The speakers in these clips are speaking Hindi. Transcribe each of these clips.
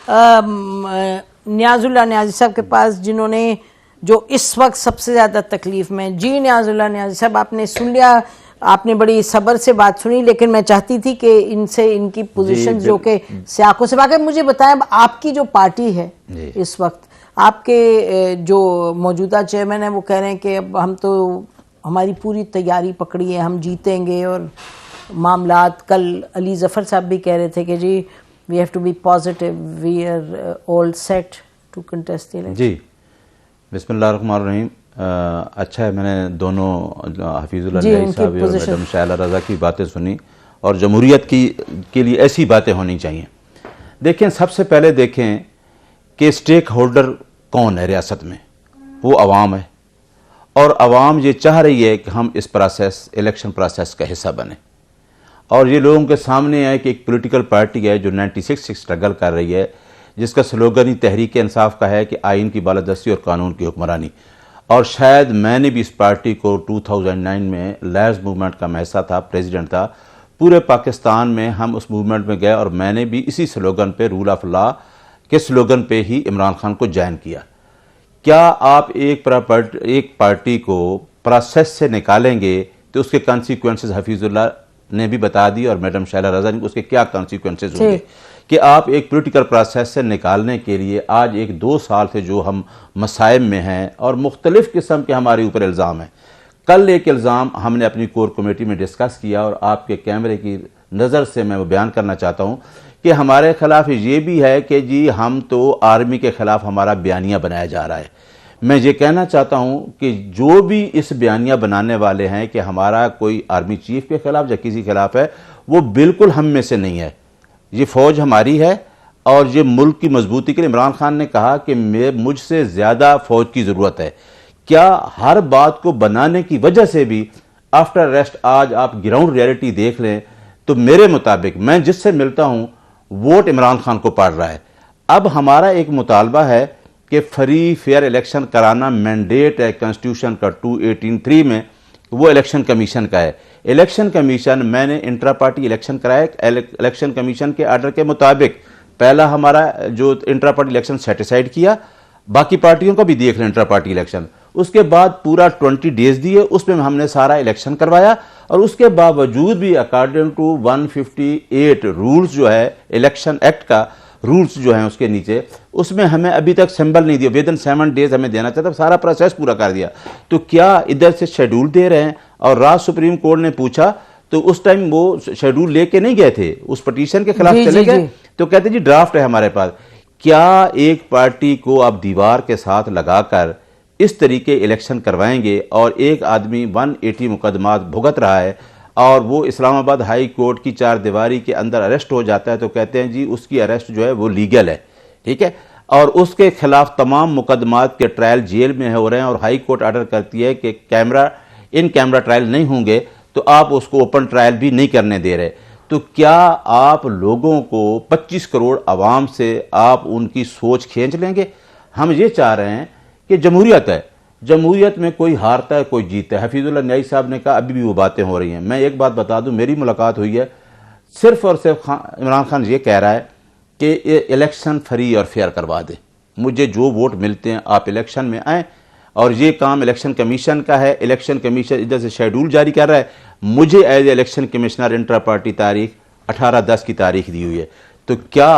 नियाजुल्लाह नियाज़ी साहब के पास, जिन्होंने जो इस वक्त सबसे ज़्यादा तकलीफ में। जी नियाजुल्लाह नियाज़ी साहब, आपने सुन लिया, आपने बड़ी सब्र से बात सुनी, लेकिन मैं चाहती थी कि इनसे इनकी पोजीशन जो कि सियाकों से वाकई मुझे बताएं, आपकी जो पार्टी है इस वक्त, आपके जो मौजूदा चेयरमैन है वो कह रहे हैं कि अब हम तो हमारी पूरी तैयारी पकड़ी है, हम जीतेंगे और मामलात। कल अली ज़फ़र साहब भी कह रहे थे कि जी we have to be positive, we are all set to contest the election. जी बिस्मिल्लाहिर्रहमानिर्रहीम। अच्छा है, मैंने दोनों हफीजुल्लाह नियाज़ी साहब और मैडम शायला रज़ा की बातें सुनी, और जमहूरियत के लिए ऐसी बातें होनी चाहिए। देखें, सबसे पहले देखें कि स्टेक होल्डर कौन है रियासत में, वो अवाम है, और अवाम ये चाह रही है कि हम इस प्रोसेस, इलेक्शन प्रोसेस का हिस्सा बने। और ये लोगों के सामने है कि एक पॉलिटिकल पार्टी है जो 96 से स्ट्रगल कर रही है, जिसका स्लोगन ही तहरीक इंसाफ का है कि आइन की बालादस्ती और कानून की हुक्मरानी। और शायद मैंने भी इस पार्टी को 2009 में लैज़ मूवमेंट का मैं हिस्सा था, प्रेसिडेंट था। पूरे पाकिस्तान में हम उस मूवमेंट में गए और मैंने भी इसी स्लोगन पे, रूल ऑफ लॉ के स्लोगन पे ही इमरान खान को ज्वाइन किया। क्या आप एक पार्टी को प्रोसेस से निकालेंगे तो उसके कॉन्सिक्वेंसेस हफीजुल्लाह ने भी बता दी और मैडम शायला रज़ा ने, उसके क्या कॉन्सिक्वेंसेस होंगे कि आप एक पॉलिटिकल प्रोसेस से निकालने के लिए आज 1-2 साल से जो हम मसाइब में हैं और मुख्तलिफ किस्म के हमारे ऊपर इल्ज़ाम हैं। कल एक इल्ज़ाम हमने अपनी कोर कमेटी में डिस्कस किया और आपके कैमरे की नज़र से मैं वो बयान करना चाहता हूँ कि हमारे खिलाफ ये भी है कि जी हम तो आर्मी के खिलाफ हमारा बयानिया बनाया जा रहा है। मैं ये कहना चाहता हूँ कि जो भी इस बयानिया बनाने वाले हैं कि हमारा कोई आर्मी चीफ के खिलाफ या किसी खिलाफ है, वो बिल्कुल हम में से नहीं है। ये फ़ौज हमारी है और ये मुल्क की मजबूती के लिए इमरान खान ने कहा कि मुझसे ज़्यादा फ़ौज की ज़रूरत है। क्या हर बात को बनाने की वजह से भी आफ्टर अरेस्ट आज आप ग्राउंड रियलिटी देख लें तो मेरे मुताबिक, मैं जिससे मिलता हूँ, वोट इमरान खान को पड़ रहा है। अब हमारा एक मुतालबा है कि फ्री फेयर इलेक्शन कराना मैंडेट है कॉन्स्टिट्यूशन का 218(3) में, वो इलेक्शन कमीशन का है। इलेक्शन कमीशन, मैंने इंट्रा पार्टी इलेक्शन कराया इलेक्शन कमीशन के आर्डर के मुताबिक। पहला हमारा जो इंट्रा पार्टी इलेक्शन सेटिसाइड किया, बाकी पार्टियों का भी देख लें इंट्रा पार्टी इलेक्शन। उसके बाद पूरा 20 डेज दिए, उसमें हमने सारा इलेक्शन करवाया और उसके बावजूद भी अकॉर्डिंग टू 158 रूल्स जो है इलेक्शन एक्ट का, रूल्स जो हैं उसके नीचे, उसमें हमें अभी तक सिंबल नहीं दिया। विदिन 7 डेज हमें देना चाहता, सारा प्रोसेस पूरा कर दिया। तो क्या इधर से शेड्यूल दे रहे हैं? और राज सुप्रीम कोर्ट ने पूछा तो उस टाइम वो शेड्यूल लेके नहीं गए थे, उस पटिशन के खिलाफ चले गए, तो कहते जी ड्राफ्ट है हमारे पास। क्या एक पार्टी को आप दीवार के साथ लगाकर इस तरीके इलेक्शन करवाएंगे और एक आदमी 180 मुकदमात भुगत रहा है और वो इस्लामाबाद हाई कोर्ट की 4 दीवारी के अंदर अरेस्ट हो जाता है, तो कहते हैं जी उसकी अरेस्ट जो है वो लीगल है, ठीक है, और उसके खिलाफ तमाम मुकदमात के ट्रायल जेल में हो रहे हैं और हाई कोर्ट ऑर्डर करती है कि इन कैमरा ट्रायल नहीं होंगे, तो आप उसको ओपन ट्रायल भी नहीं करने दे रहे। तो क्या आप लोगों को 25 करोड़ आवाम से आप उनकी सोच खींच लेंगे? हम ये चाह रहे हैं कि जमहूरियत है, जमहूरियत में कोई हारता है कोई जीतता है। हफीजुल्लाह नियाज़ी साहब ने कहा अभी भी वो बातें हो रही हैं। मैं एक बात बता दूं, मेरी मुलाकात हुई है, सिर्फ और सिर्फ इमरान खान ये कह रहा है कि इलेक्शन फ्री और फेयर करवा दें, मुझे जो वोट मिलते हैं आप इलेक्शन में आएँ, और ये काम इलेक्शन कमीशन का है। इलेक्शन कमीशन इधर से शेड्यूल जारी कर रहा है, मुझे as election commissioner intra party तारीख 18/10 की तारीख दी हुई है। तो क्या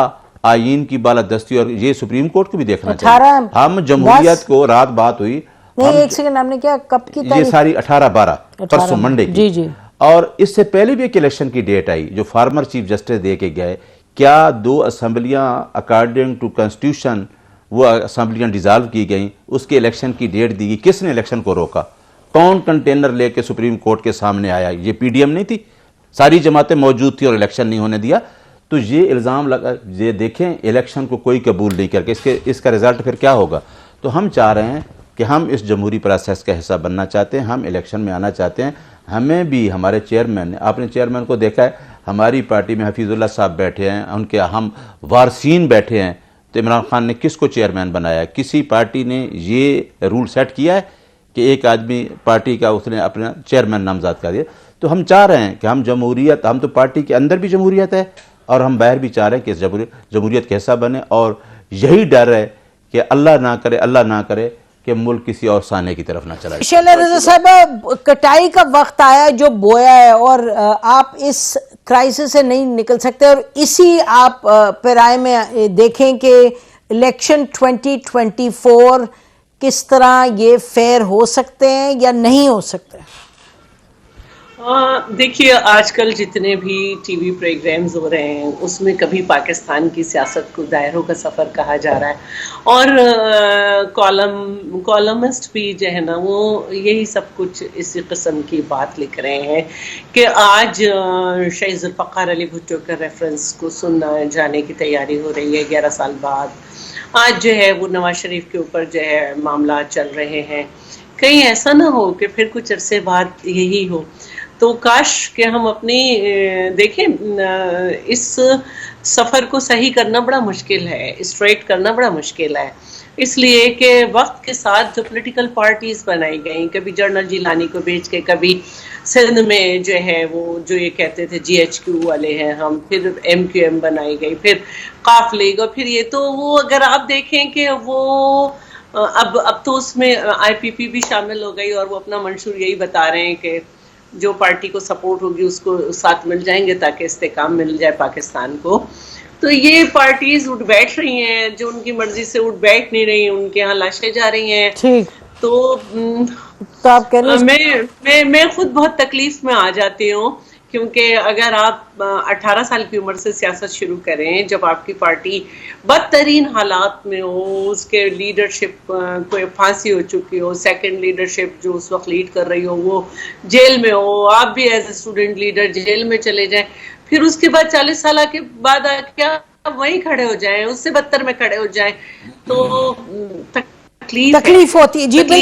आइन की बालादस्ती, और ये सुप्रीम कोर्ट को भी देखना चाहिए। हम जमहूरियत को, रात बात हुई नहीं, एक सेकंड, हमने क्या कब की तारीख? ये सारी 18/12 परसों मंडे की। जी। और इससे पहले भी एक इलेक्शन की डेट आई जो फार्मर चीफ जस्टिस दे के गए। क्या 2 असम्बलियां अकॉर्डिंग टू कॉन्स्टिट्यूशन वो असम्बलियां डिजॉल्व की गई, उसके इलेक्शन की डेट दी गई? किसने इलेक्शन को रोका? कौन कंटेनर लेके सुप्रीम कोर्ट के सामने आया? ये पीडीएम नहीं थी, सारी जमातें मौजूद थी और इलेक्शन नहीं होने दिया। तो ये इल्ज़ाम लगा, ये देखें इलेक्शन को कोई कबूल नहीं करके इसका रिजल्ट फिर क्या होगा? तो हम चाह रहे हैं कि हम इस जमहूरी प्रोसेस का हिस्सा बनना चाहते हैं, हम इलेक्शन में आना चाहते हैं। हमें भी हमारे चेयरमैन ने, आपने चेयरमैन को देखा है, हमारी पार्टी में हफीजुल्लाह साहब बैठे हैं, उनके हम वारसीन बैठे हैं। तो इमरान खान ने किसको चेयरमैन बनाया? किसी पार्टी ने ये रूल सेट किया है कि एक आदमी पार्टी का उसने अपना चेयरमैन नामजद कर दिया? तो हम चाह रहे हैं कि हम जमहूरियत, हम तो पार्टी के अंदर भी जमहूरियत है और हम बाहर भी चाह रहे हैं कि इस जमहूरियत का हिस्सा बने, और यही डर है कि अल्लाह ना करे कि मुल्क किसी और साने की तरफ ना चला जाए। शैला रज़ा साहब, कटाई का वक्त आया जो बोया है, और आप इस क्राइसिस से नहीं निकल सकते, और इसी आप पैराए में देखें कि इलेक्शन 2024 किस तरह ये फेयर हो सकते हैं या नहीं हो सकते? देखिए, आजकल जितने भी टीवी प्रोग्राम्स हो रहे हैं उसमें कभी पाकिस्तान की सियासत को दायरों का सफ़र कहा जा रहा है, और कॉलमिस्ट भी जो है ना वो यही सब कुछ इसी किस्म की बात लिख रहे हैं कि आज शहीद ज़ुल्फ़िकार अली भुट्टो के रेफरेंस को सुनना जाने की तैयारी हो रही है 11 साल बाद। आज जो है वो नवाज शरीफ के ऊपर जो है मामला चल रहे हैं, कहीं ऐसा ना हो कि फिर कुछ अरसे बाद यही हो। तो काश कि हम अपनी देखें, इस सफ़र को सही करना बड़ा मुश्किल है, स्ट्रेट करना बड़ा मुश्किल है, इसलिए कि वक्त के साथ जो पॉलिटिकल पार्टीज बनाई गई, कभी जनरल जिलानी को बेच के, कभी सिंध में जो है वो जो ये कहते थे GHQ वाले हैं हम, फिर MQM बनाई गई, फिर काफ लीग, और फिर ये तो वो अगर आप देखें कि वो अब तो उसमें IPP भी शामिल हो गई, और वो अपना मंशूर यही बता रहे हैं कि जो पार्टी को सपोर्ट होगी उसको साथ मिल जाएंगे ताकि इस्तेकाम मिल जाए पाकिस्तान को। तो ये पार्टीज उठ बैठ रही हैं, जो उनकी मर्जी से उठ बैठ नहीं रही, उनके यहाँ लाशें जा रही हैं। ठीक, तो आप कह रहे हैं मैं खुद बहुत तकलीफ में आ जाती हूँ, क्योंकि अगर आप 18 साल की उम्र से सियासत शुरू करें, जब आपकी पार्टी बदतरीन हालात में हो, उसके लीडरशिप को फांसी हो चुकी हो, सेकंड लीडरशिप जो उस वक्त लीड कर रही हो वो जेल में हो, आप भी as a student leader jail में चले जाएं, फिर उसके बाद 40 साल के बाद क्या वहीं खड़े हो जाएं, उससे बदतर में खड़े हो जाएं, तो तकलीफ होती है जी।